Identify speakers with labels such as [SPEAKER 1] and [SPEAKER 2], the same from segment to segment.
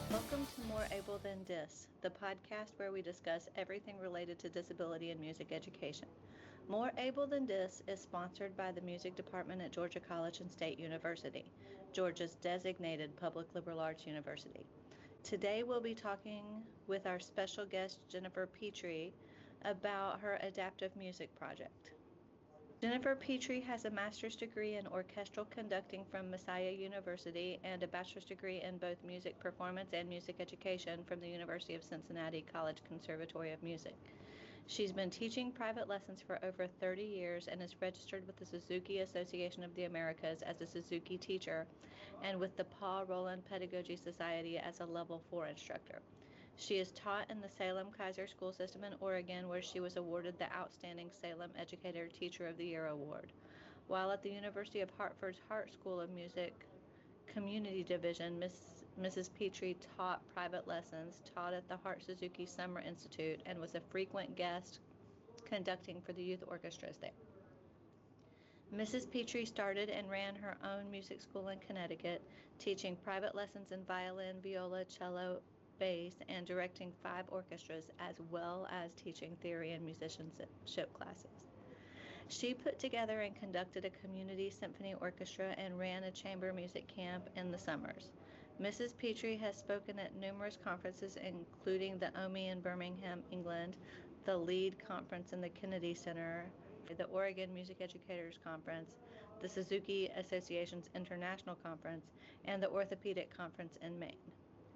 [SPEAKER 1] Welcome to More Able Than Dis, the podcast where we discuss everything related to disability and music education. More Able Than Dis is sponsored by the Music Department at Georgia College and State University, Georgia's designated public liberal arts university. Today we'll be talking with our special guest, Jennifer Petry, about her adaptive music project. Jennifer Petry has a master's degree in orchestral conducting from Messiah University and a bachelor's degree in both music performance and music education from the University of Cincinnati College Conservatory of Music. She's been teaching private lessons for over 30 years and is registered with the Suzuki Association of the Americas as a Suzuki teacher and with the Paul Roland Pedagogy Society as a Level 4 instructor. She is taught in the Salem-Keizer School System in Oregon, where she was awarded the Outstanding Salem Educator Teacher of the Year Award. While at the University of Hartford's Hart School of Music Community Division, Mrs. Petry taught private lessons, taught at the Hart Suzuki Summer Institute, and was a frequent guest conducting for the youth orchestras there. Mrs. Petry started and ran her own music school in Connecticut, teaching private lessons in violin, viola, cello, bass, and directing 5 orchestras, as well as teaching theory and musicianship classes. She put together and conducted a community symphony orchestra and ran a chamber music camp in the summers. Mrs. Petry has spoken at numerous conferences, including the OMI in Birmingham, England, the LEAD conference in the Kennedy Center, the Oregon Music Educators Conference, the Suzuki Association's International Conference, and the Orthopedic Conference in Maine.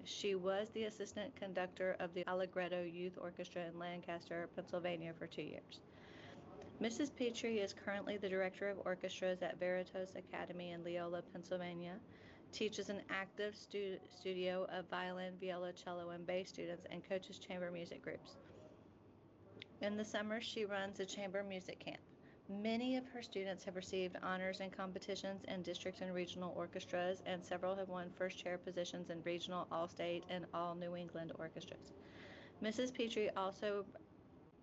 [SPEAKER 1] She was the assistant conductor of the Allegretto Youth Orchestra in Lancaster, Pennsylvania for 2 years. Mrs. Petry is currently the director of orchestras at Veritas Academy in Leola, Pennsylvania, teaches an active studio of violin, viola, cello, and bass students, and coaches chamber music groups. In the summer, she runs a chamber music camp. Many of her students have received honors in competitions in district and regional orchestras, and several have won first chair positions in regional, all-state, and all-New England orchestras. Mrs. Petry also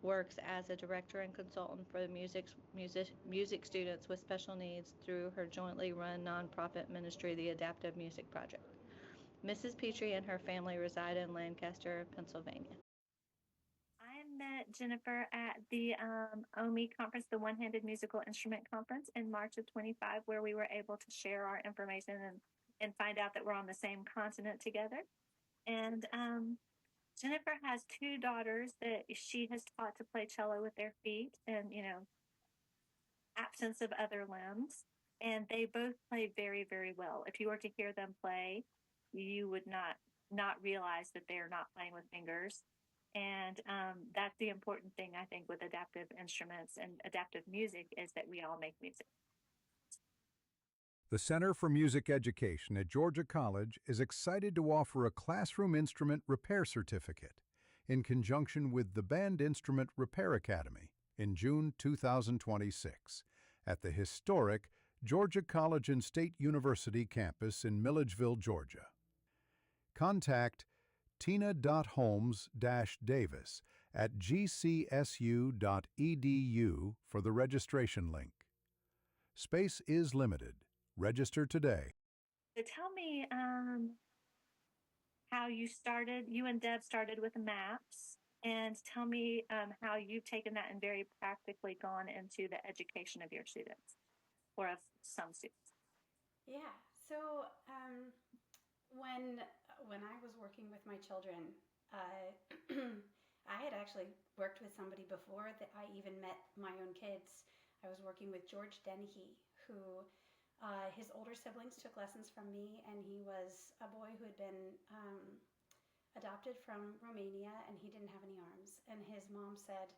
[SPEAKER 1] works as a director and consultant for the music students with special needs through her jointly run nonprofit ministry, the Adaptive Music Project. Mrs. Petry and her family reside in Lancaster, Pennsylvania. I met Jennifer at the OMI conference, the One-Handed Musical Instrument Conference in March of 25, where we were able to share our information and find out that we're on the same continent together. And Jennifer has 2 daughters that she has taught to play cello with their feet and, absence of other limbs. And they both play very, very well. If you were to hear them play, you would not realize that they're not playing with fingers. And that's the important thing, I think, with adaptive instruments and adaptive music is that we all make music.
[SPEAKER 2] The Center for Music Education at Georgia College is excited to offer a classroom instrument repair certificate in conjunction with the Band Instrument Repair Academy in June 2026 at the historic Georgia College and State University campus in Milledgeville, Georgia. Contact tina.holmes-davis at gcsu.edu for the registration link. Space is limited. Register today.
[SPEAKER 1] So tell me how you and Deb started with maps, and tell me how you've taken that and very practically gone into the education of your students, or of some students.
[SPEAKER 3] Yeah, so when I was working with my children, I had actually worked with somebody before that I even met my own kids. I was working with George Dennehy, who his older siblings took lessons from me, and he was a boy who had been adopted from Romania, and he didn't have any arms. And his mom said,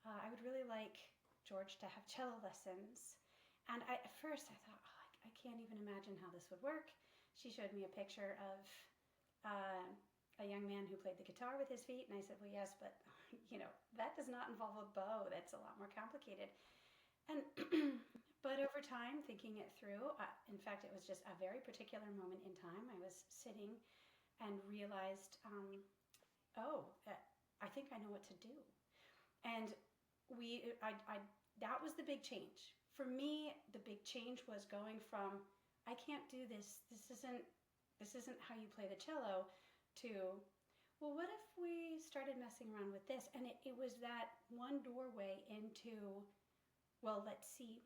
[SPEAKER 3] I would really like George to have cello lessons. And at first I thought, I can't even imagine how this would work. she showed me a picture of uh, a young man who played the guitar with his feet, and I said, well, yes, but that does not involve a bow. That's a lot more complicated. And but over time, thinking it through, in fact, it was just a very particular moment in time. I was sitting and realized, oh, I think I know what to do. And that was the big change. For me, the big change was going from, I can't do this. This isn't how you play the cello, to, well, what if we started messing around with this? And it was that one doorway into, well, let's see,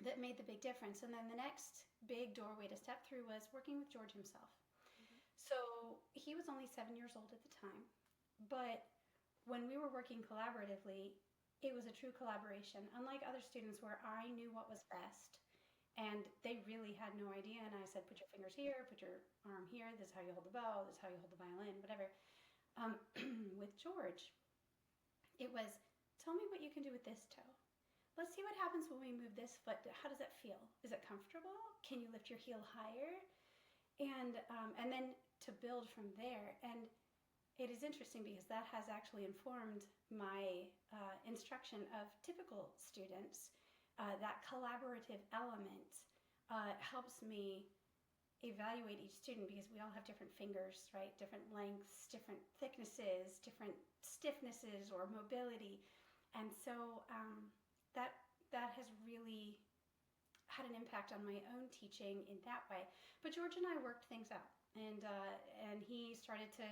[SPEAKER 3] that made the big difference. And then the next big doorway to step through was working with George himself. Mm-hmm. So he was only 7 years old at the time, but when we were working collaboratively, it was a true collaboration, unlike other students where I knew what was best and they really had no idea. And I said, put your fingers here, put your arm here, this is how you hold the bow, this is how you hold the violin, whatever. With George, it was, tell me what you can do with this toe. Let's see what happens when we move this foot. How does that feel? Is it comfortable? Can you lift your heel higher? And then to build from there. And it is interesting because that has actually informed my instruction of typical students. That collaborative element helps me evaluate each student because we all have different fingers, right? Different lengths, different thicknesses, different stiffnesses or mobility. And so that has really had an impact on my own teaching in that way. But George and I worked things out, and he started to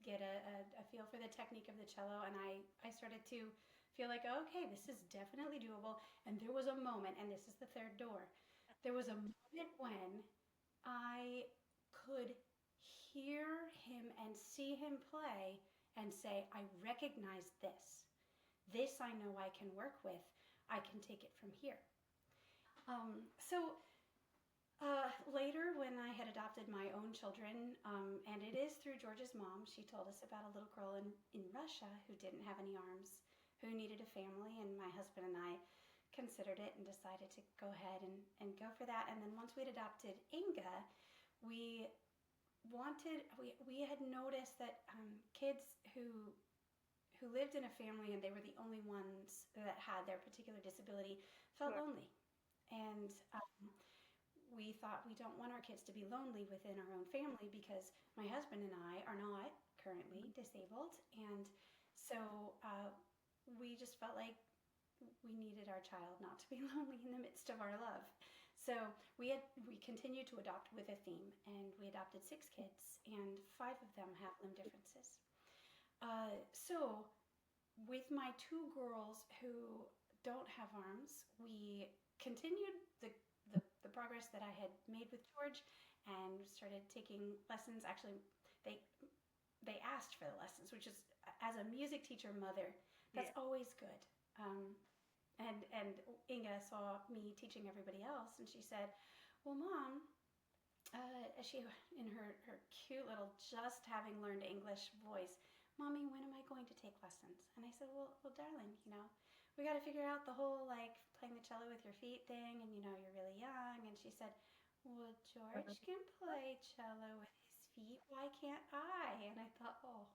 [SPEAKER 3] get a feel for the technique of the cello, and I started to feel like, okay, this is definitely doable. And there was a moment, and this is the third door, there was a moment when I could hear him and see him play and say, I recognize this. This I know I can work with. I can take it from here. Later, when I had adopted my own children, and it is through George's mom, she told us about a little girl in Russia who didn't have any arms, who needed a family, and my husband and I considered it and decided to go ahead and go for that. And then once we'd adopted Inga, we had noticed that kids who lived in a family and they were the only ones that had their particular disability felt lonely. And we thought, we don't want our kids to be lonely within our own family because my husband and I are not currently disabled. And so we just felt like we needed our child not to be lonely in the midst of our love. So we continued to adopt with a theme, and we adopted 6 kids, and 5 of them have limb differences. So with my 2 girls who don't have arms, we continued the progress that I had made with George and started taking lessons. Actually, they asked for the lessons, which is, as a music teacher mother, that's always good. And Inga saw me teaching everybody else, and she said, well, Mom, she in her cute little just having learned English voice, Mommy, when am I going to take lessons? And I said, well, darling, we got to figure out the whole playing the cello with your feet thing, and you're really young. And she said, well, George can play cello with his feet. Why can't I? And I thought, oh,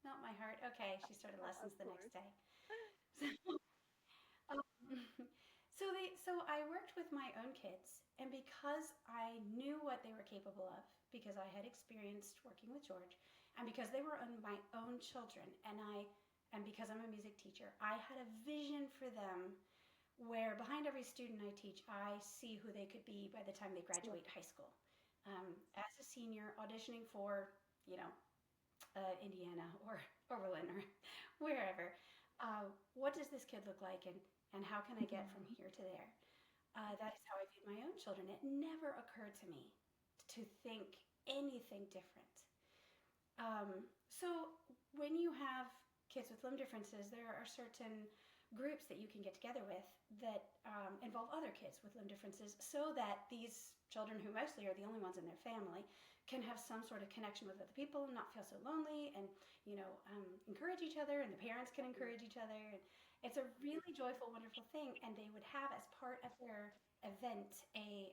[SPEAKER 3] melt my heart. Okay, she started lessons the next day. So I worked with my own kids, and because I knew what they were capable of, because I had experienced working with George, and because they were my own children, and because I'm a music teacher, I had a vision for them where behind every student I teach, I see who they could be by the time they graduate high school. As a senior, auditioning for, Indiana or Berlin or wherever, what does this kid look like, and how can I get from here to there? That is how I viewed my own children. It never occurred to me to think anything different. So when you have kids with limb differences, there are certain groups that you can get together with that involve other kids with limb differences, so that these children, who mostly are the only ones in their family, can have some sort of connection with other people and not feel so lonely, and encourage each other, and the parents can encourage each other. And it's a really joyful, wonderful thing. And they would have, as part of their event, a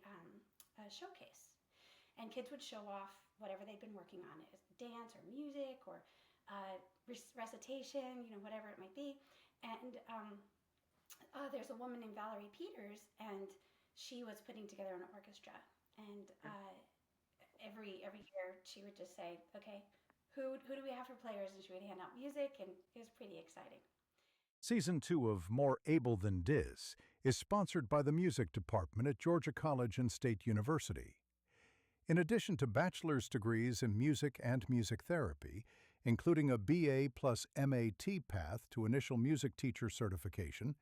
[SPEAKER 3] showcase. and kids would show off whatever they'd been working on, it dance or music or recitation, whatever it might be. And there's a woman named Valerie Peters, and she was putting together an orchestra. And every year she would just say, okay, who do we have for players? And she would hand out music, and it was pretty exciting.
[SPEAKER 2] Season 2 of More Able Than Dis is sponsored by the Music Department at Georgia College and State University. In addition to bachelor's degrees in music and music therapy, including a BA plus MAT path to initial music teacher certification,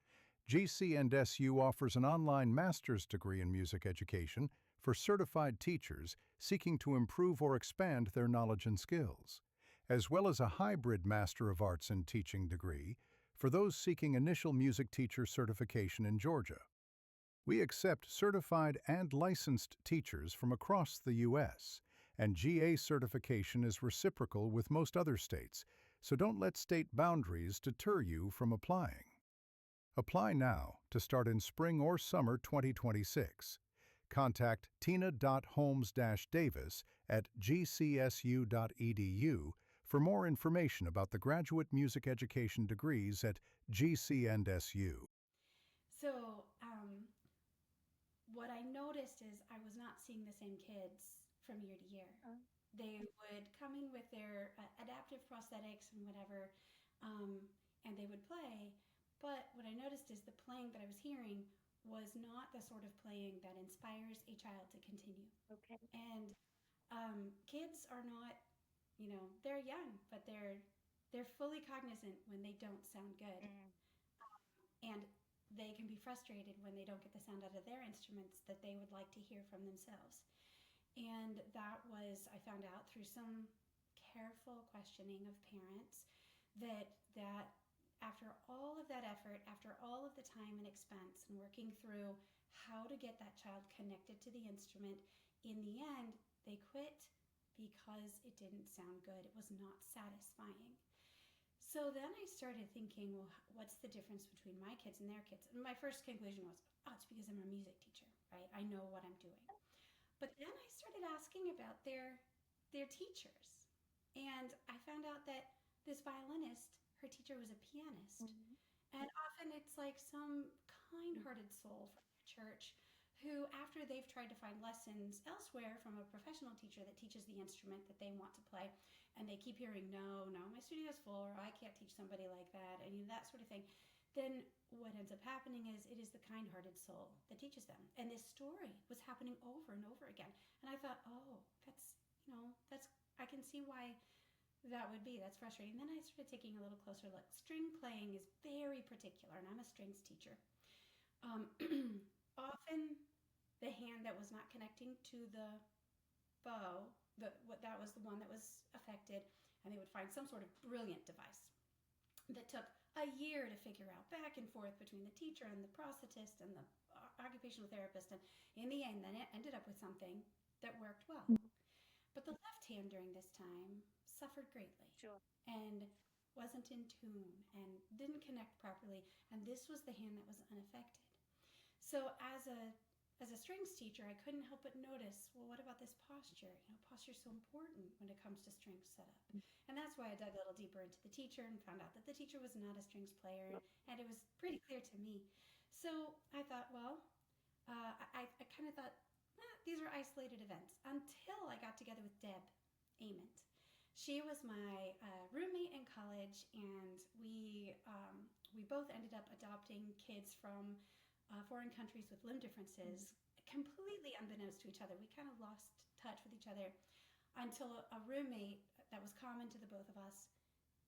[SPEAKER 2] GC&SU offers an online master's degree in music education for certified teachers seeking to improve or expand their knowledge and skills, as well as a hybrid Master of Arts in Teaching degree for those seeking initial music teacher certification in Georgia. We accept certified and licensed teachers from across the U.S., and GA certification is reciprocal with most other states, so don't let state boundaries deter you from applying. Apply now to start in spring or summer 2026. Contact tina.holmes-davis at gcsu.edu for more information about the graduate music education degrees at GC&SU.
[SPEAKER 3] So, what I noticed is I was not seeing the same kids from year to year. They would come in with their adaptive prosthetics and whatever, and they would play. But what I noticed is the playing that I was hearing was not the sort of playing that inspires a child to continue.
[SPEAKER 1] Okay.
[SPEAKER 3] And kids are not, they're young, but they're fully cognizant when they don't sound good. And they can be frustrated when they don't get the sound out of their instruments that they would like to hear from themselves. And that was, I found out through some careful questioning of parents, that after all of that effort, after all of the time and expense and working through how to get that child connected to the instrument, in the end, they quit because it didn't sound good. It was not satisfying. So then I started thinking, well, what's the difference between my kids and their kids? And my first conclusion was, oh, it's because I'm a music teacher, right? I know what I'm doing. But then I started asking about their teachers. And I found out that this violinist, her teacher was a pianist. And often it's like some kind-hearted soul from the church who, after they've tried to find lessons elsewhere from a professional teacher that teaches the instrument that they want to play, and they keep hearing, no, my studio's full, or I can't teach somebody like that, and that sort of thing, then what ends up happening is it is the kind-hearted soul that teaches them. And this story was happening over and over again. And I thought, oh, I can see why that would be. That's frustrating. And then I started taking a little closer look. String playing is very particular, and I'm a strings teacher. Often the hand that was not connecting to the bow, that was the one that was affected, and they would find some sort of brilliant device that took a year to figure out, back and forth between the teacher and the prosthetist and the occupational therapist, and in the end then it ended up with something that worked well. But the left hand during this time suffered greatly.
[SPEAKER 1] Sure.
[SPEAKER 3] And wasn't in tune and didn't connect properly, and this was the hand that was unaffected. So as a strings teacher, I couldn't help but notice, well, what about this posture? Posture's so important when it comes to strings setup. And that's why I dug a little deeper into the teacher and found out that the teacher was not a strings player, and it was pretty clear to me. So I thought, well, I kind of thought, these are isolated events, until I got together with Deb Ament. She was my roommate in college, and we both ended up adopting kids from foreign countries with limb differences, completely unbeknownst to each other. We kind of lost touch with each other until a roommate that was common to the both of us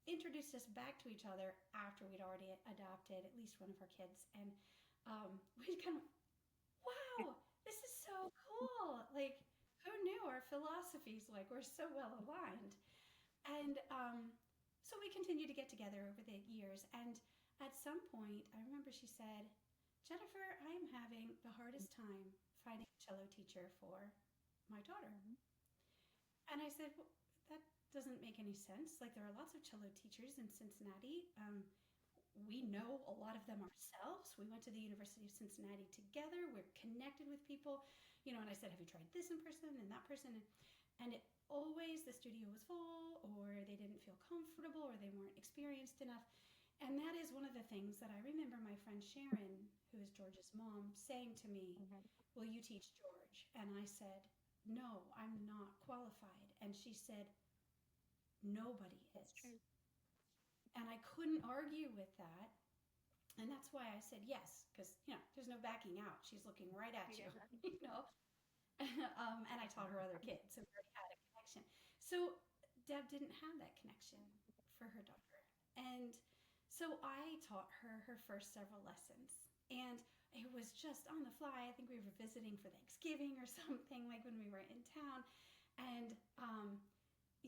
[SPEAKER 3] introduced us back to each other after we'd already adopted at least one of our kids. And we kind of, wow, this is so cool. Like, who knew our philosophies were so well aligned? And so we continued to get together over the years. And at some point, I remember she said, Jennifer, I am having the hardest time finding a cello teacher for my daughter. And I said, well, that doesn't make any sense. There are lots of cello teachers in Cincinnati. We know a lot of them ourselves. We went to the University of Cincinnati together. We're connected with people. and I said, have you tried this in person and that person? And it always, the studio was full, or they didn't feel comfortable, or they weren't experienced enough. And that is one of the things that I remember my friend Sharon, who is George's mom, saying to me, will you teach George? And I said, no, I'm not qualified. And she said, nobody is. And I couldn't argue with that. And that's why I said yes, because, there's no backing out. She's looking right at you, and I taught her other kids, so we already had a connection. So Deb didn't have that connection for her daughter. And so I taught her her first several lessons. And it was just on the fly. I think we were visiting for Thanksgiving or something, like when we were in town. And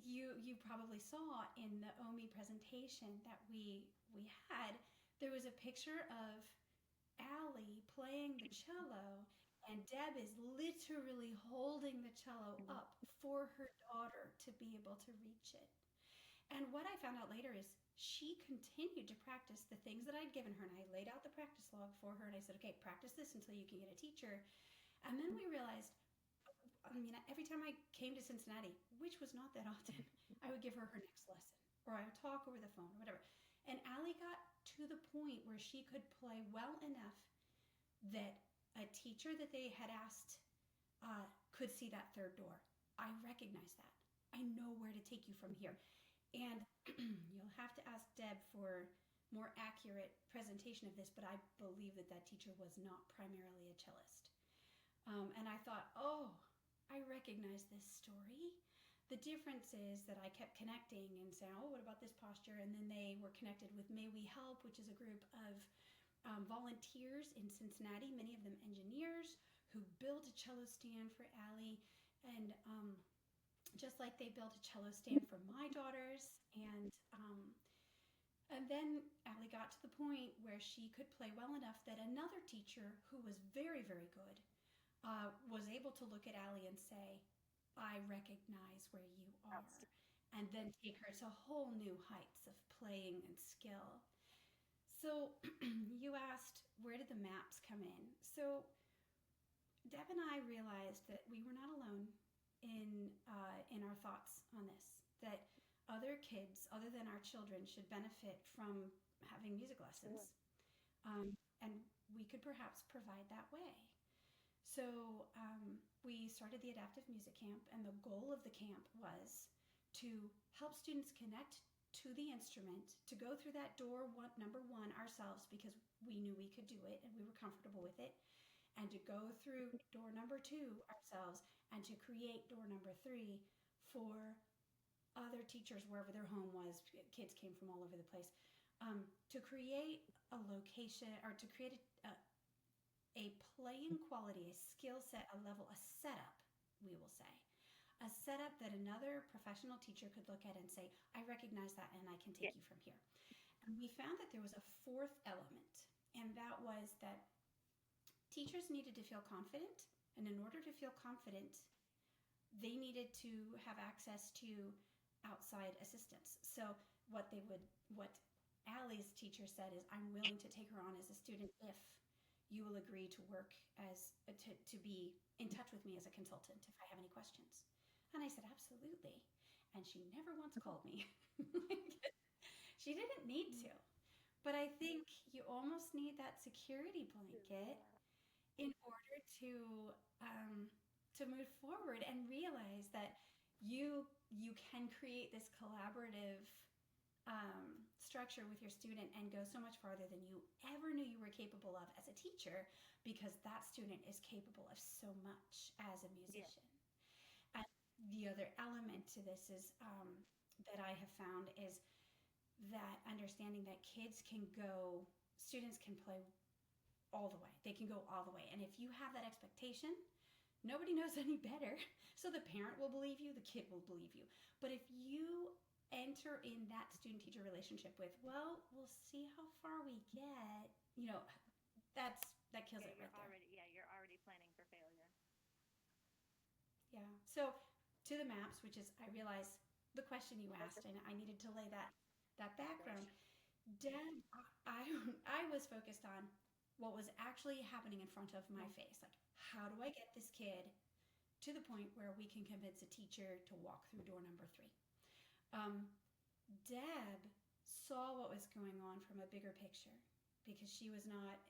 [SPEAKER 3] you probably saw in the OMI presentation that we had, there was a picture of Allie playing the cello, and Deb is literally holding the cello up for her daughter to be able to reach it. And what I found out later is she continued to practice the things that I'd given her, and I laid out the practice log for her, and I said, okay, practice this until you can get a teacher. And then we realized, every time I came to Cincinnati, which was not that often, I would give her her next lesson, or I would talk over the phone, or whatever. And Allie got to the point where she could play well enough that a teacher that they had asked could see that third door. I recognize that. I know where to take you from here. And you'll have to ask Deb for more accurate presentation of this, but I believe that teacher was not primarily a cellist. And I thought, I recognize this story. The difference is that I kept connecting and saying, what about this posture? And then they were connected with May We Help, which is a group of volunteers in Cincinnati, many of them engineers, who built a cello stand for Allie. And just like they built a cello stand for my daughters. And then Allie got to the point where she could play well enough that another teacher who was very, very good was able to look at Allie and say, I recognize where you are, and then take her to whole new heights of playing and skill. So you asked, where did the maps come in? So Deb and I realized that we were not alone in our thoughts on this, that other kids, other than our children, should benefit from having music lessons. And we could perhaps provide that way. So we started the Adaptive Music Camp, and the goal of the camp was to help students connect to the instrument, to go through that door number one ourselves, because we knew we could do it and we were comfortable with it, and to go through door number two ourselves, and to create door number three for other teachers wherever their home was. Kids came from all over the place. To create a location, or to create a playing quality, a skill set, a level, a setup, we will say. A setup that another professional teacher could look at and say, I recognize that and I can take you from here. And we found that there was a fourth element, and that was that teachers needed to feel confident, and in order to feel confident, they needed to have access to outside assistance. So what Allie's teacher said is, I'm willing to take her on as a student if you will agree to work to be in touch with me as a consultant if I have any questions. And I said, absolutely. And she never once called me. She didn't need to. But I think you almost need that security blanket in order to move forward and realize that you can create this collaborative structure with your student and go so much farther than you ever knew you were capable of as a teacher, because that student is capable of so much as a musician. Yeah. And the other element to this is that I have found is that understanding that students can play all the way. They can go all the way. And if you have that expectation, nobody knows any better. So the parent will believe you, the kid will believe you. But if you enter in that student-teacher relationship with, well, we'll see how far we get, that kills it right there.
[SPEAKER 1] You're already planning for failure.
[SPEAKER 3] Yeah. So to the maps, which is, I realize the question you asked, and I needed to lay that background. Deb, I was focused on what was actually happening in front of my face. Like, how do I get this kid to the point where we can convince a teacher to walk through door number 3? Um, Deb saw what was going on from a bigger picture because she was not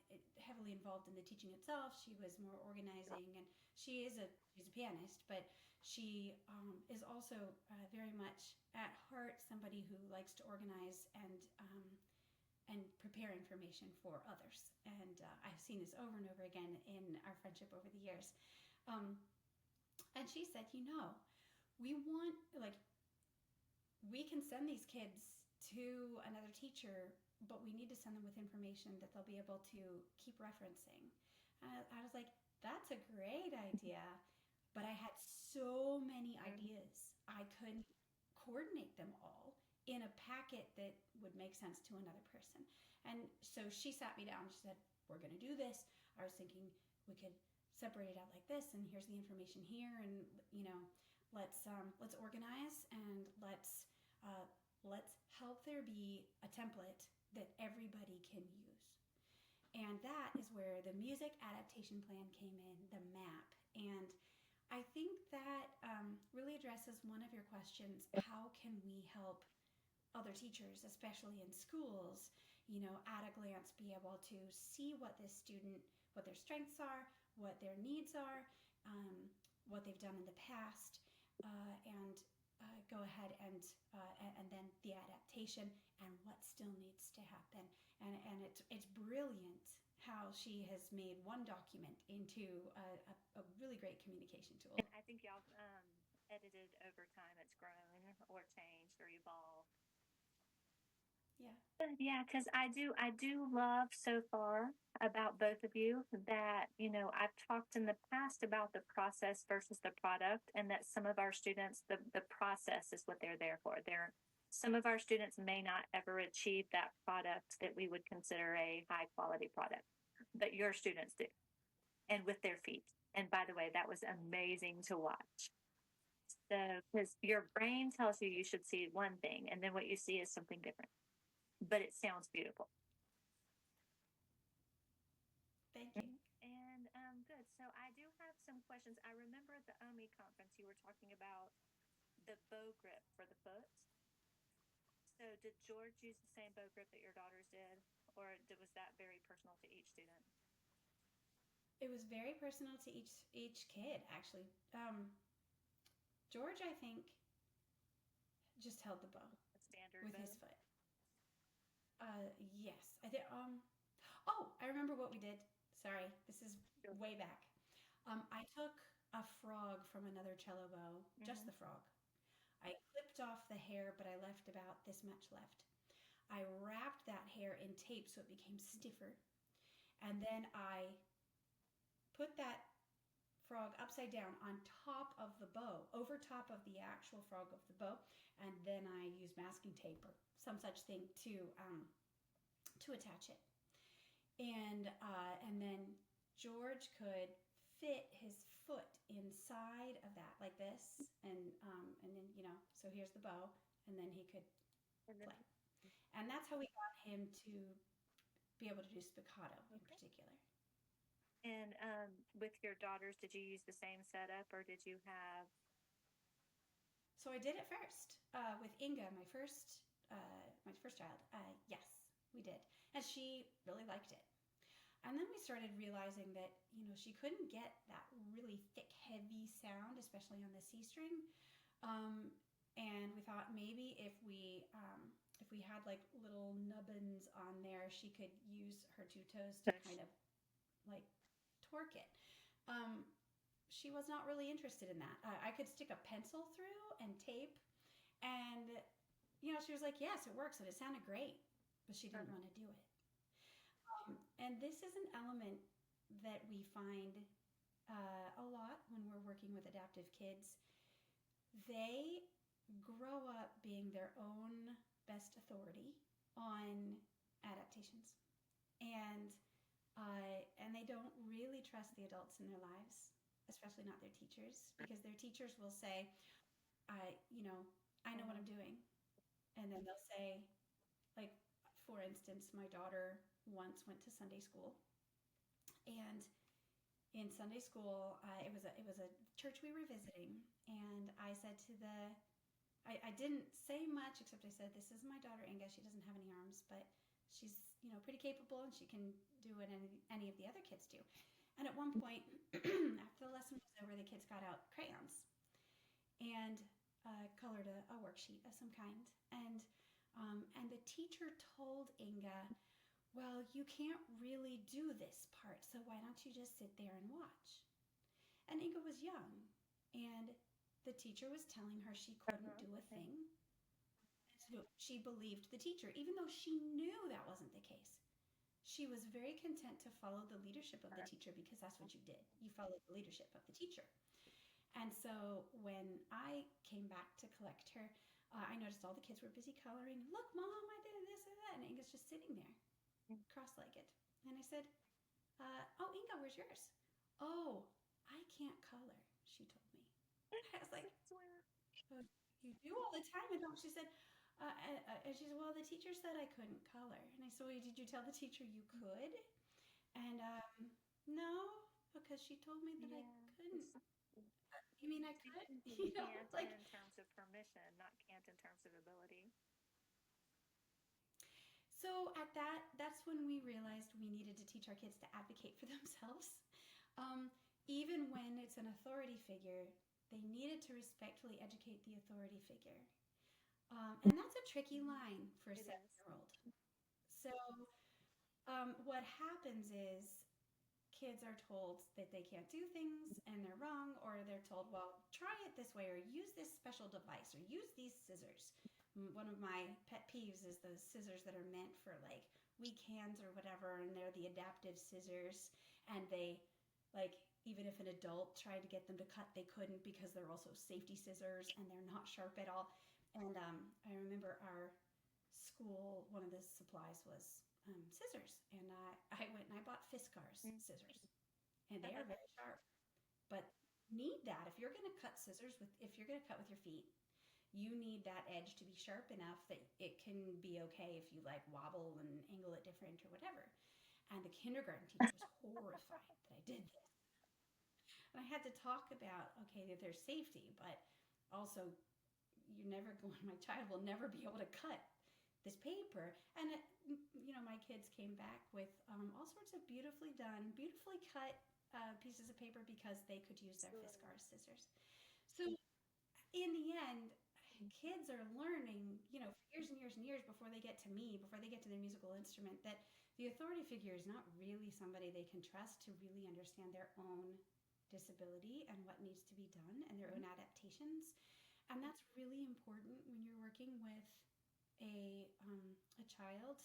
[SPEAKER 3] heavily involved in the teaching itself. She was more organizing, and she's a pianist, but she is also very much at heart somebody who likes to organize and prepare information for others. And I've seen this over and over again in our friendship over the years. Um, and she said, we want, like, we can send these kids to another teacher, but we need to send them with information that they'll be able to keep referencing. And I was like, that's a great idea, but I had so many ideas. I couldn't coordinate them all in a packet that would make sense to another person. And so she sat me down. She said, we're going to do this. I was thinking we could separate it out like this, and here's the information here, and let's organize, and let's help there be a template that everybody can use. And that is where the music adaptation plan came in, the map. And I think that really addresses one of your questions: how can we help other teachers, especially in schools, at a glance be able to see what this student, what their strengths are, what their needs are, what they've done in the past, and go ahead and then the adaptation and what still needs to happen. And it's brilliant how she has made one document into a really great communication tool.
[SPEAKER 1] I think y'all edited over time. It's grown or changed or evolved.
[SPEAKER 3] Yeah.
[SPEAKER 1] Yeah, because I do love so far about both of you that, I've talked in the past about the process versus the product, and that some of our students, the process is what they're there for. Some of our students may not ever achieve that product that we would consider a high quality product, but your students do, and with their feet. And by the way, that was amazing to watch. So, because your brain tells you should see one thing, and then what you see is something different, but it sounds beautiful.
[SPEAKER 3] Thank you.
[SPEAKER 1] And good. So I do have some questions. I remember at the OMI conference you were talking about the bow grip for the foot. So did George use the same bow grip that your daughters did, or was that very personal to each student?
[SPEAKER 3] It was very personal to each kid, actually. George, I think, just held the bow
[SPEAKER 1] Standard
[SPEAKER 3] with
[SPEAKER 1] bow?
[SPEAKER 3] his foot. Yes, I did. Oh, I remember what we did. Sorry, this is way back. I took a frog from another cello bow, just the frog. I clipped off the hair, but I left about this much left. I wrapped that hair in tape so it became stiffer, and then I put that frog upside down on top of the bow, over top of the actual frog of the bow, and then I used masking tape or some such thing to attach it. And then George could fit his foot inside of that like this, and then so here's the bow, and then he could play. And that's how we got him to be able to do spiccato in particular.
[SPEAKER 1] And with your daughters, did you use the same setup, or did you have?
[SPEAKER 3] So I did it first with Inga, my first child. Yes, we did, and she really liked it. And then we started realizing that she couldn't get that really thick, heavy sound, especially on the C string. And we thought maybe if we had like little nubbins on there, she could use her two toes to kind of like torque it. She was not really interested in that. I could stick a pencil through and tape, and she was like, yes, it works, and it sounded great, but she didn't want to do it. And this is an element that we find a lot when we're working with adaptive kids. They grow up being their own best authority on adaptations, and they don't really trust the adults in their lives, especially not their teachers, because their teachers will say, I know what I'm doing. And then they'll say, like, for instance, my daughter once went to Sunday school, And in Sunday school, it was a church we were visiting, and I said to I didn't say much except I said, "This is my daughter Inga. She doesn't have any arms, but she's pretty capable, and she can do what any of the other kids do." And at one point, after the lesson was over, the kids got out crayons and colored a worksheet of some kind, and the teacher told Inga, "Well, you can't really do this part, so why don't you just sit there and watch?" And Inga was young, and the teacher was telling her she couldn't do a thing. So she believed the teacher, even though she knew that wasn't the case. She was very content to follow the leadership of the teacher because that's what you did. You followed the leadership of the teacher. And so when I came back to collect her, I noticed all the kids were busy coloring. "Look, Mom, I did this and that." And Inga's just sitting there, cross-legged. And I said, "Oh, Inga, where's yours?" "Oh, I can't color," she told me. I was like, "Oh, you do all the time, and don't?" She said, and she said, "Well, the teacher said I couldn't color." And I said, "Well, did you tell the teacher you could?" And no, because she told me that I couldn't. You mean I could?
[SPEAKER 4] Can't
[SPEAKER 3] Like,
[SPEAKER 4] in terms of permission, not can't in terms of ability.
[SPEAKER 3] so at that's when we realized we needed to teach our kids to advocate for themselves. Even when it's an authority figure, they needed to respectfully educate the authority figure. And that's a tricky line for a
[SPEAKER 4] It is.
[SPEAKER 3] 7-year-old. So what happens is kids are told that they can't do things and they're wrong, or they're told, "Well, try it this way, or use this special device, or use these scissors." One of my pet peeves is those scissors that are meant for like weak hands or whatever, and they're the adaptive scissors, and they like even if an adult tried to get them to cut, they couldn't because they're also safety scissors and they're not sharp at all. And I remember our school, one of the supplies was scissors, and I went and I bought Fiskars scissors, and they are very sharp. But need that if you're going to cut scissors with if you're going to cut with your feet, you need that edge to be sharp enough that it can be okay if you like wobble and angle it different or whatever. And the kindergarten teacher was horrified that I did this. And I had to talk about, okay, that there's safety, but also you're never going, my child will never be able to cut this paper. And my kids came back with all sorts of beautifully done, beautifully cut pieces of paper because they could use their Fiskars scissors. So in the end, kids are learning, for years and years and years before they get to me, before they get to their musical instrument, that the authority figure is not really somebody they can trust to really understand their own disability and what needs to be done and their own adaptations. And that's really important when you're working with a child,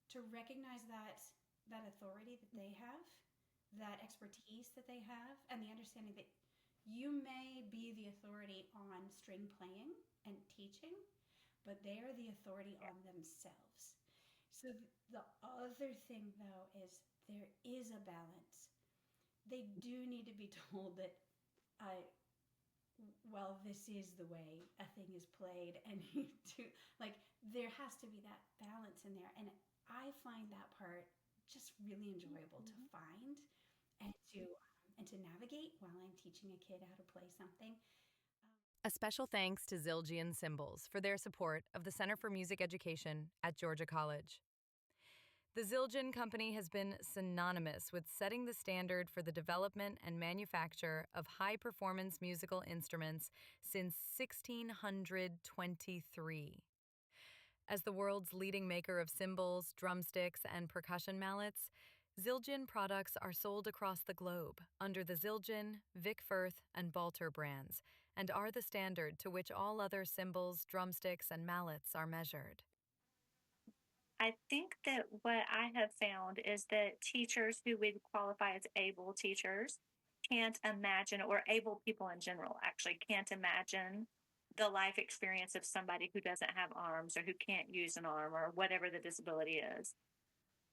[SPEAKER 3] to recognize that authority that they have, that expertise that they have, and the understanding that you may be the authority on string playing and teaching, but they are the authority on themselves. So the other thing, though, is there is a balance. They do need to be told that, well, this is the way a thing is played, and you do, like, there has to be that balance in there. And I find that part just really enjoyable to find and to navigate while I'm teaching a kid how to play something.
[SPEAKER 5] A special thanks to Zildjian Cymbals for their support of the Center for Music Education at Georgia College. The Zildjian Company has been synonymous with setting the standard for the development and manufacture of high-performance musical instruments since 1623. As the world's leading maker of cymbals, drumsticks, and percussion mallets, Zildjian products are sold across the globe under the Zildjian, Vic Firth, and Balter brands, and are the standard to which all other cymbals, drumsticks, and mallets are measured.
[SPEAKER 4] I think that what I have found is that teachers who would qualify as able teachers can't imagine, or able people in general actually can't imagine the life experience of somebody who doesn't have arms or who can't use an arm or whatever the disability is.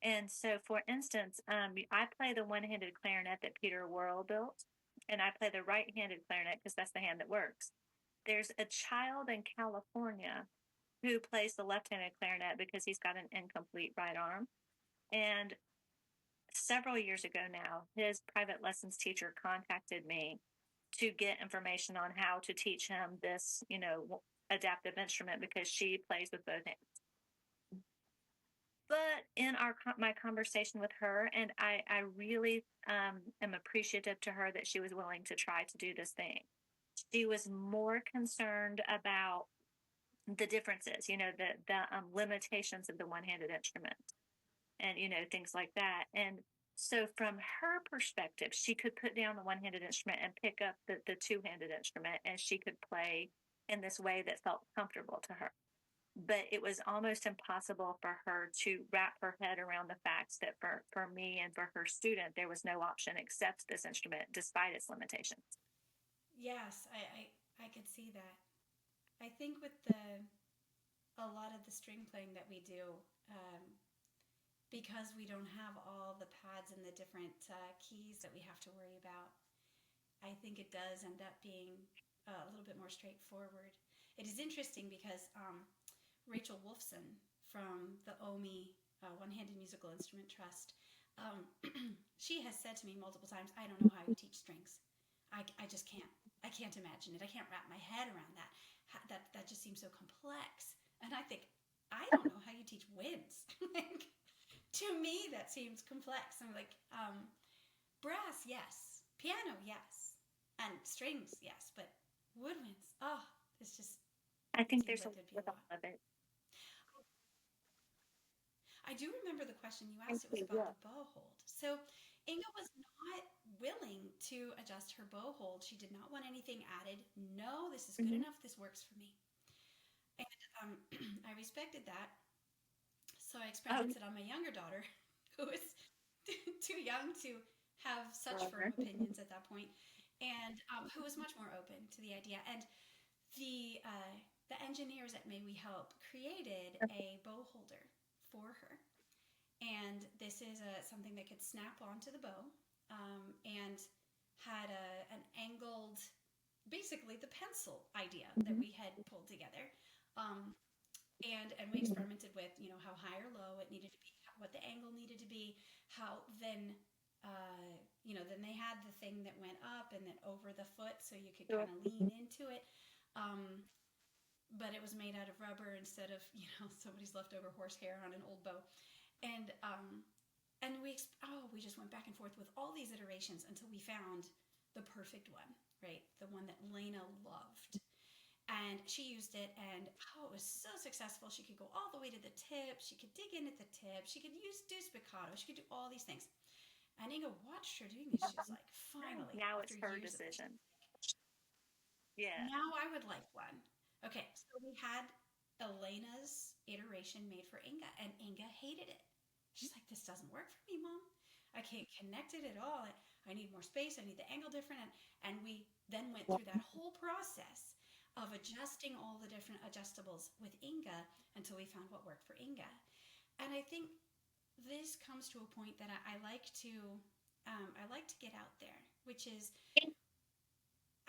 [SPEAKER 4] And so, for instance, I play the one-handed clarinet that Peter Worrell built, and I play the right-handed clarinet because that's the hand that works. There's a child in California who plays the left-handed clarinet because he's got an incomplete right arm. And several years ago now, his private lessons teacher contacted me to get information on how to teach him this, adaptive instrument because she plays with both hands. But in my conversation with her, and I really am appreciative to her that she was willing to try to do this thing. She was more concerned about the differences, the limitations of the one-handed instrument, and things like that. And so, from her perspective, she could put down the one-handed instrument and pick up the two-handed instrument, and she could play in this way that felt comfortable to her. But it was almost impossible for her to wrap her head around the facts that for me and for her student, there was no option except this instrument, despite its limitations.
[SPEAKER 3] Yes, I could see that. I think with a lot of the string playing that we do, because we don't have all the pads and the different keys that we have to worry about, I think it does end up being a little bit more straightforward. It is interesting because Rachel Wolfson from the OMI One-Handed Musical Instrument Trust, she has said to me multiple times, I don't know how you teach strings. I just can't. I can't imagine it. I can't wrap my head around that. That just seems so complex. And I think, I don't know how you teach winds. Like, to me, that seems complex. I'm like, brass, yes. Piano, yes. And strings, yes. But woodwinds, it's just...
[SPEAKER 4] I think there's a lot of it.
[SPEAKER 3] I do remember the question you asked. It was about the bow hold. So Inga was not willing to adjust her bow hold. She did not want anything added. No, this is good enough. This works for me. And I respected that. So I experimented on my younger daughter, who was too young to have such firm opinions at that point, and who was much more open to the idea. And the engineers at May We Help created a bow holder for her. And this is something that could snap onto the bow, and had an angled, basically the pencil idea that we had pulled together. And we experimented with, how high or low it needed to be, what the angle needed to be, how then, then they had the thing that went up and then over the foot so you could kind of lean into it. But it was made out of rubber instead of, somebody's leftover horsehair on an old bow. And we just went back and forth with all these iterations until we found the perfect one, right? The one that Lena loved. And she used it, and it was so successful. She could go all the way to the tip. She could dig in at the tip. She could do spiccato. She could do all these things. And Inga watched her doing this. She was like, finally.
[SPEAKER 4] Now it's her decision. Yeah.
[SPEAKER 3] Now I would like one. Okay, so we had Elena's iteration made for Inga, and Inga hated it. She's like, this doesn't work for me, Mom. I can't connect it at all. I need more space. I need the angle different. And we then went through that whole process of adjusting all the different adjustables with Inga until we found what worked for Inga. And I think this comes to a point that I like to get out there, which is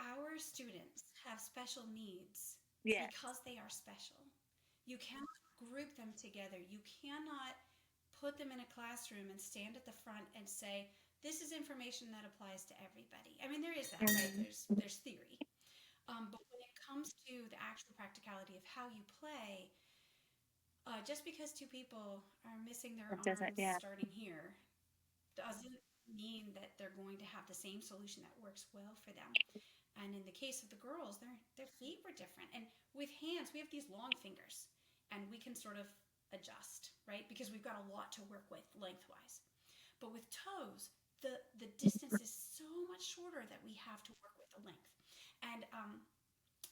[SPEAKER 3] our students have special needs because they are special. You cannot group them together. You cannot put them in a classroom and stand at the front and say, this is information that applies to everybody. I mean, there is that, right? There's theory. But when it comes to the actual practicality of how you play, just because two people are missing their arms starting here doesn't mean that they're going to have the same solution that works well for them. And in the case of the girls, their feet were different. And with hands, we have these long fingers, and we can sort of adjust, right? Because we've got a lot to work with lengthwise. But with toes, the distance is so much shorter that we have to work with the length. And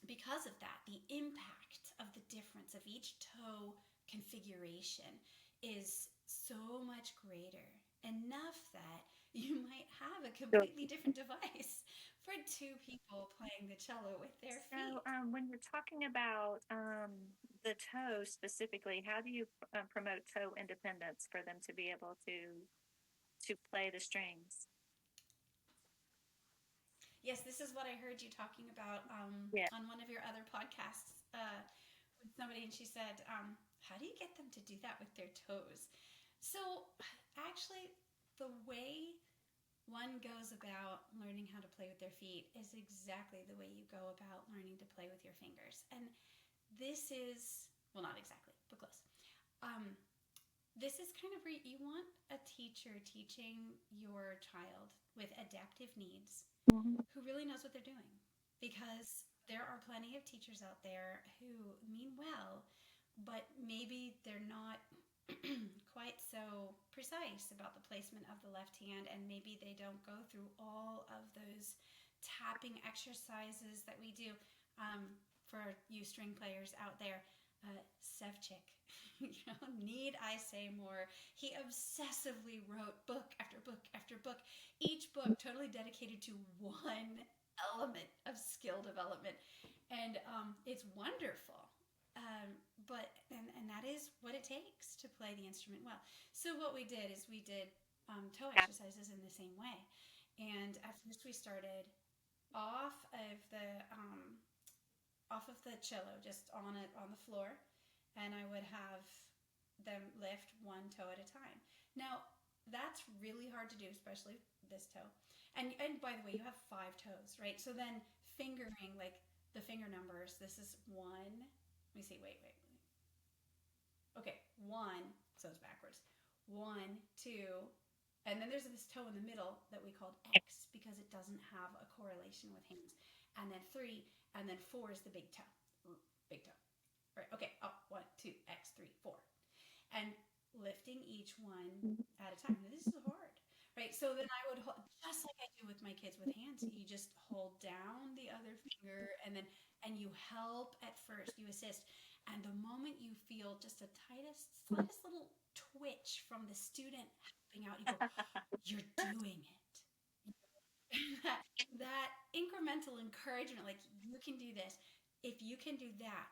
[SPEAKER 3] because of that, the impact of the difference of each toe configuration is so much greater, enough that you might have a completely different device for two people playing the cello with their feet.
[SPEAKER 4] So when you're talking about the toe specifically, how do you promote toe independence for them to be able to play the strings?
[SPEAKER 3] Yes, this is what I heard you talking about on one of your other podcasts with somebody, and she said, how do you get them to do that with their toes? So actually, the way one goes about learning how to play with their feet is exactly the way you go about learning to play with your fingers. And this is, well, not exactly, but close. This is kind of where you want a teacher teaching your child with adaptive needs who really knows what they're doing. Because there are plenty of teachers out there who mean well, but maybe they're not quite so precise about the placement of the left hand, and maybe they don't go through all of those tapping exercises that we do. For you string players out there, Sevchik, need I say more? He obsessively wrote book after book after book, each book totally dedicated to one element of skill development, and it's wonderful. And that is what it takes to play the instrument well. So what we did is we did toe exercises in the same way, and at first we started off of the cello, just on the floor, and I would have them lift one toe at a time. Now that's really hard to do, especially this toe. And by the way, you have 5 toes, right? So then fingering, like the finger numbers, this is 1. Let me see, wait. Okay, 1, so it's backwards. 1, 2, and then there's this toe in the middle that we called X because it doesn't have a correlation with hands. And then 3, and then 4 is the big toe. Big toe. Right, okay, 1, 2, X, 3, 4. And lifting each one at a time. Now, this is hard, right? So then I would hold, just like I do with my kids with hands, you just hold down the other finger, and you help at first, you assist. And the moment you feel just a slightest little twitch from the student helping out, you go, you're doing it. that incremental encouragement, like you can do this. If you can do that,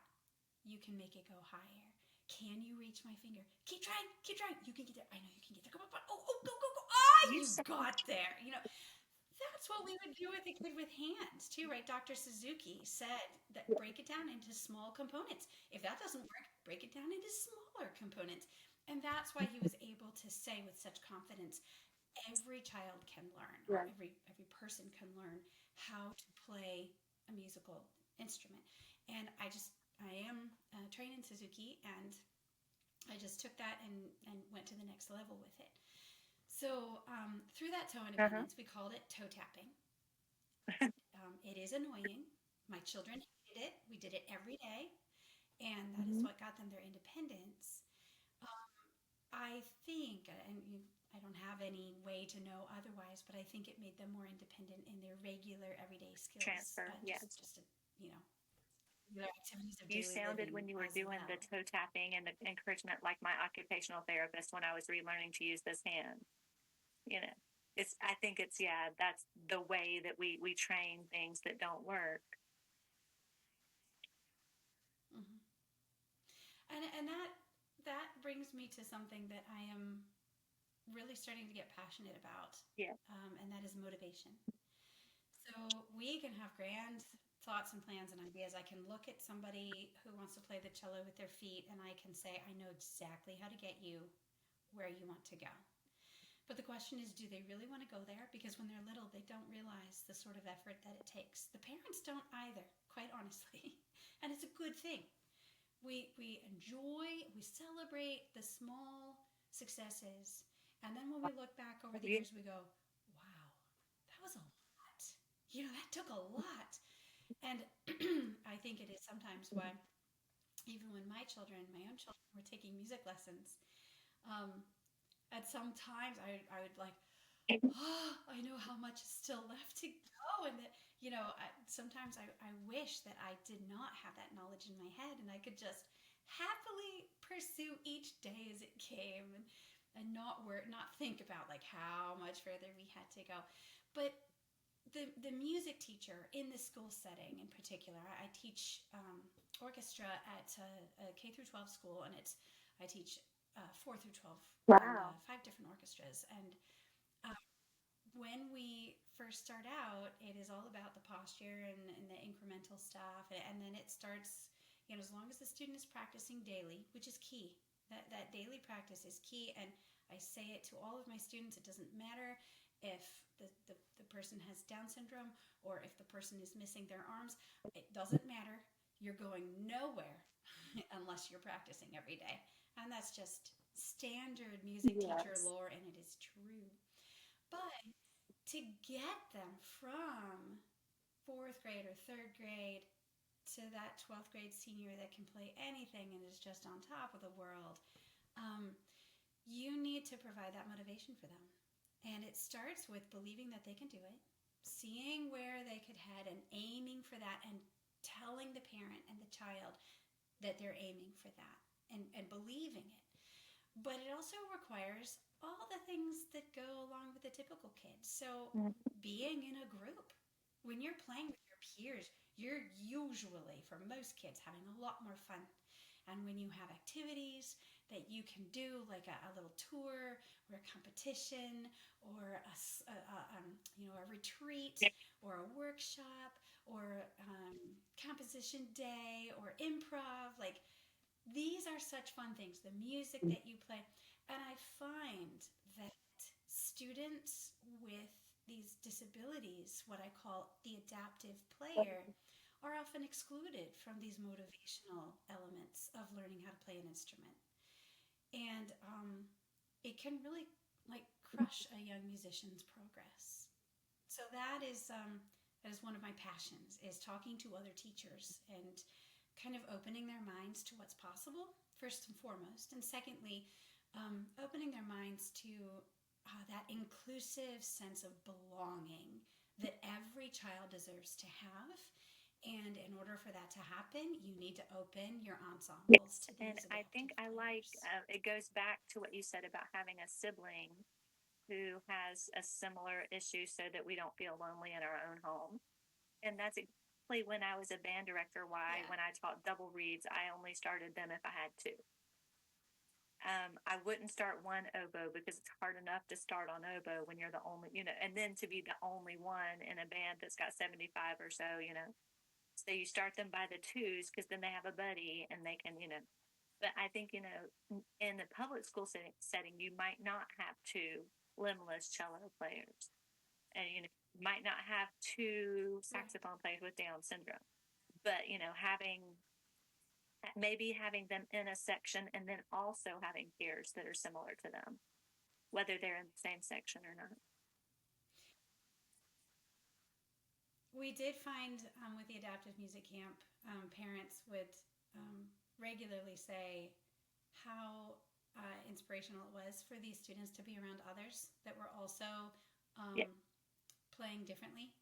[SPEAKER 3] you can make it go higher. Can you reach my finger? Keep trying. You can get there. I know you can get there. Come on. Oh, go. You got there. That's what we would do with a kid with hands too, right? Dr. Suzuki said that break it down into small components. If that doesn't work, break it down into smaller components. And that's why he was able to say with such confidence, every child can learn, or every person can learn how to play a musical instrument. And I am trained in Suzuki, and I just took that and went to the next level with it. So through that toe independence, we called it toe tapping. It is annoying. My children hated it. We did it every day, and that is what got them their independence. I think, and I don't have any way to know otherwise, but I think it made them more independent in their regular everyday skills.
[SPEAKER 4] Transfer, yes.
[SPEAKER 3] Just their activities of
[SPEAKER 4] You
[SPEAKER 3] daily
[SPEAKER 4] sounded
[SPEAKER 3] living
[SPEAKER 4] when you were
[SPEAKER 3] as
[SPEAKER 4] doing
[SPEAKER 3] well.
[SPEAKER 4] the toe tapping and the encouragement like my occupational therapist when I was relearning to use this hand. I think that's the way that we train things that don't work.
[SPEAKER 3] And that brings me to something that I am really starting to get passionate about.
[SPEAKER 4] Yeah.
[SPEAKER 3] And that is motivation. So we can have grand thoughts and plans and ideas. I can look at somebody who wants to play the cello with their feet, and I can say, I know exactly how to get you where you want to go. But the question is, do they really want to go there? Because when they're little, they don't realize the sort of effort that it takes. The parents don't either, quite honestly. And it's a good thing. We enjoy, we celebrate the small successes. And then when we look back over the years, we go, wow, that was a lot. That took a lot. And I think it is sometimes why, even when my own children were taking music lessons, at some times I would like, I know how much is still left to go. And that, sometimes I wish that I did not have that knowledge in my head and I could just happily pursue each day as it came and not think about like how much further we had to go. But the music teacher in the school setting in particular, I teach orchestra at a K through 12 school, and I teach 4 through 12
[SPEAKER 4] Wow.
[SPEAKER 3] 5 different orchestras. And when we first start out, it is all about the posture and the incremental stuff, and then it starts, as long as the student is practicing daily, which is key. That daily practice is key, and I I say it to all of my students. It doesn't matter if the person has Down syndrome or if the person is missing their arms. It doesn't matter. You're going nowhere unless you're practicing every day. And that's just standard music teacher
[SPEAKER 4] Yes.
[SPEAKER 3] lore, and it is true. But to get them from fourth grade or third grade to that 12th grade senior that can play anything and is just on top of the world, um, you need to provide that motivation for them. And it starts with believing that they can do it, seeing where they could head and aiming for that, and telling the parent and the child that they're aiming for that, and believing it. But it also requires all the things that go along with the typical kid. So,
[SPEAKER 4] Mhm.
[SPEAKER 3] being in a group, when you're playing with your peers, you're usually, for most kids, having a lot more fun. And when you have activities that you can do, like a little tour or a competition or a retreat or a workshop or composition day or improv, like these are such fun things. The music that you play. And I find that students with these disabilities, what I call the adaptive player, are often excluded from these motivational elements of learning how to play an instrument. And it can really like crush a young musician's progress. So that is one of my passions, is talking to other teachers and kind of opening their minds to what's possible, first and foremost, and secondly, opening their minds to that inclusive sense of belonging that every child deserves to have. And in order for that to happen, you need to open your ensembles
[SPEAKER 4] Yes.
[SPEAKER 3] to
[SPEAKER 4] And
[SPEAKER 3] these
[SPEAKER 4] I think
[SPEAKER 3] adaptive
[SPEAKER 4] I like
[SPEAKER 3] players.
[SPEAKER 4] it goes back to what you said about having a sibling who has a similar issue so that we don't feel lonely in our own home. And that's exactly when I was a band director, why
[SPEAKER 3] Yeah,
[SPEAKER 4] when I taught double reeds, I only started them if I had to. I wouldn't start one oboe because it's hard enough to start on oboe when you're the only, and then to be the only one in a band that's got 75 or so. So you start them by the twos because then they have a buddy and they can. But I think, in the public school setting, you might not have two limbless cello players, and you might not have two
[SPEAKER 3] right.
[SPEAKER 4] saxophone players with Down syndrome. But having them in a section and then also having peers that are similar to them, whether they're in the same section or not.
[SPEAKER 3] We did find with the adaptive music camp, parents would regularly say how inspirational it was for these students to be around others that were also
[SPEAKER 4] Yeah.
[SPEAKER 3] um, playing differently.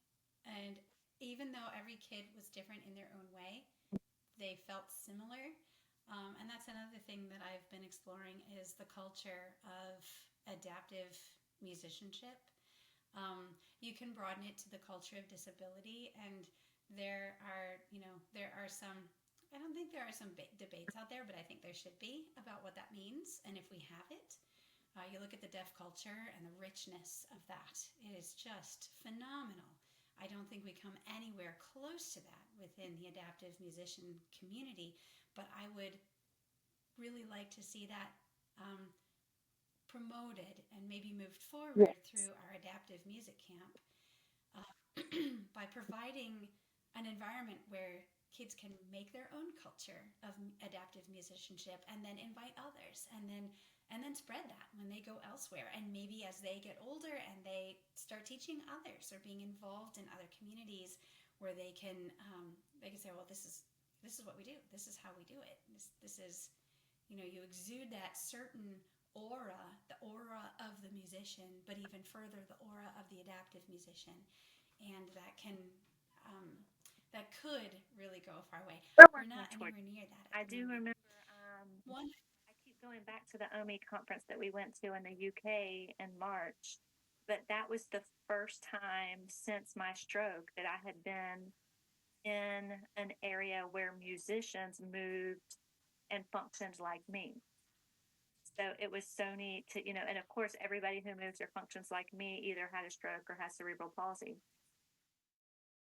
[SPEAKER 3] And even though every kid was different in their own way, they felt similar. And that's another thing that I've been exploring is the culture of adaptive musicianship. You can broaden it to the culture of disability, and there are some. I don't think there are some debates out there, but I think there should be about what that means and if we have it. You look at the deaf culture and the richness of that; it is just phenomenal. I don't think we come anywhere close to that within the adaptive musician community, but I would really like to see that promoted and maybe moved forward
[SPEAKER 4] Yes.
[SPEAKER 3] through our adaptive music camp uh, by providing an environment where kids can make their own culture of adaptive musicianship and then invite others and then spread that when they go elsewhere, and maybe as they get older and they start teaching others or being involved in other communities where they can say, well, this is what we do, this is how we do it, this is, you exude that certain aura, the aura of the musician, but even further, the aura of the adaptive musician. And um, that could really go a far way.
[SPEAKER 4] We're
[SPEAKER 3] We're
[SPEAKER 4] working
[SPEAKER 3] not
[SPEAKER 4] toward.
[SPEAKER 3] anywhere near that at
[SPEAKER 4] I
[SPEAKER 3] the
[SPEAKER 4] do
[SPEAKER 3] moment.
[SPEAKER 4] remember.
[SPEAKER 3] One,
[SPEAKER 4] I keep going back to the OMI conference that we went to in the UK in March, but that was the first time since my stroke that I had been in an area where musicians moved and functioned like me. So it was so neat and of course, everybody who moves or functions like me either had a stroke or has cerebral palsy.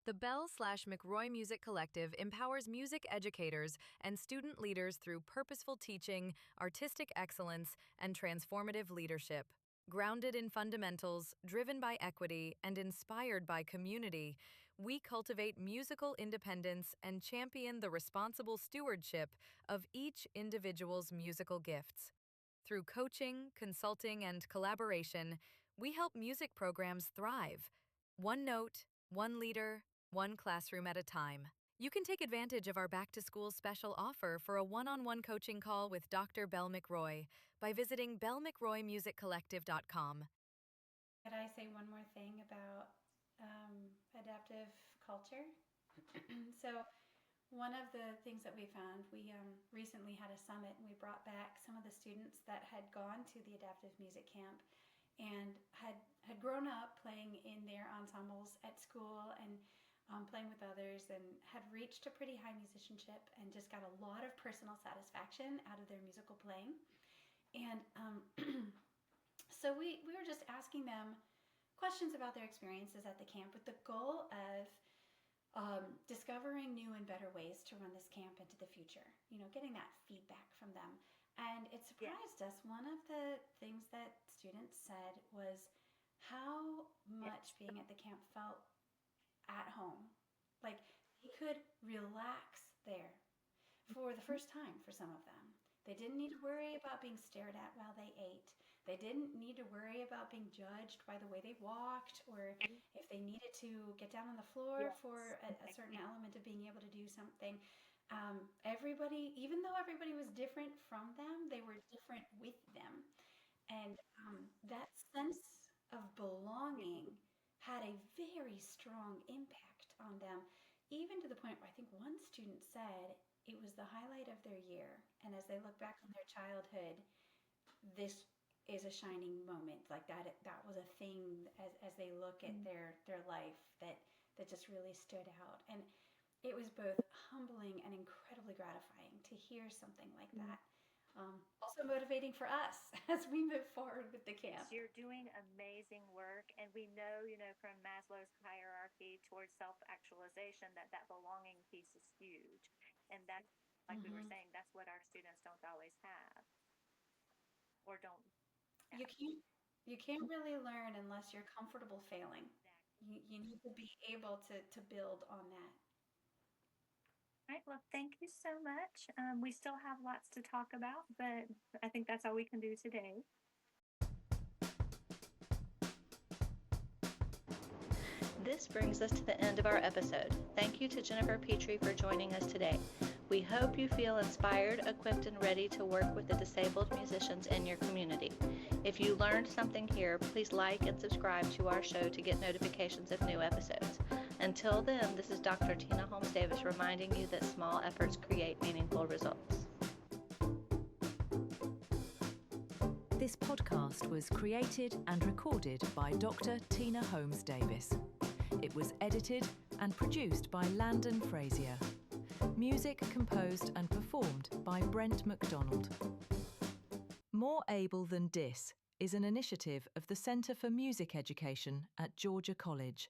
[SPEAKER 5] The Bell/McRoy Music Collective empowers music educators and student leaders through purposeful teaching, artistic excellence, and transformative leadership. Grounded in fundamentals, driven by equity, and inspired by community, we cultivate musical independence and champion the responsible stewardship of each individual's musical gifts. Through coaching, consulting, and collaboration, we help music programs thrive. One note, one leader, one classroom at a time. You can take advantage of our back-to-school special offer for a one-on-one coaching call with Dr. Bell McRoy by visiting bellmcroymmusiccollective.com.
[SPEAKER 3] Could I say one more thing about adaptive culture? So one of the things that we found, we recently had a summit and we brought back some of the students that had gone to the adaptive music camp and had grown up playing in their ensembles at school and playing with others, and had reached a pretty high musicianship and just got a lot of personal satisfaction out of their musical playing. And so we were just asking them questions about their experiences at the camp with the goal of discovering new and better ways to run this camp into the future, getting that feedback from them. And it surprised us. One of the things that students said was how much being at the camp felt at home. Like they could relax there for the first time for some of them. They didn't need to worry about being stared at while they ate. They didn't need to worry about being judged by the way they walked, or if they needed to get down on the floor for a certain element of being able to do something. Everybody, even though everybody was different from them, they were different with them. And that sense of belonging had a very strong impact on them, even to the point where I think one student said it was the highlight of their year. And as they look back on their childhood, this is a shining moment. Like that was a thing as they look at their life that just really stood out. And it was both humbling and incredibly gratifying to hear something like that. Also motivating for us as we move forward with the camp.
[SPEAKER 4] You're doing amazing work, and we know, from Maslow's hierarchy towards self-actualization, that belonging piece is huge. And that's, like we were saying, that's what our students don't always have or don't have.
[SPEAKER 3] You can't really learn unless you're comfortable failing.
[SPEAKER 4] Exactly.
[SPEAKER 3] You need to be able to build on that.
[SPEAKER 4] All right, well, thank you so much. We still have lots to talk about, but I think that's all we can do today.
[SPEAKER 1] This brings us to the end of our episode. Thank you to Jennifer Petry for joining us today. We hope you feel inspired, equipped, and ready to work with the disabled musicians in your community. If you learned something here, please like and subscribe to our show to get notifications of new episodes. Until then, this is Dr. Tina Holmes Davis reminding you that small efforts create meaningful results.
[SPEAKER 6] This podcast was created and recorded by Dr. Tina Holmes Davis. It was edited and produced by Landon Frazier. Music composed and performed by Brent MacDonald. More Able Than Dis is an initiative of the Centre for Music Education at Georgia College.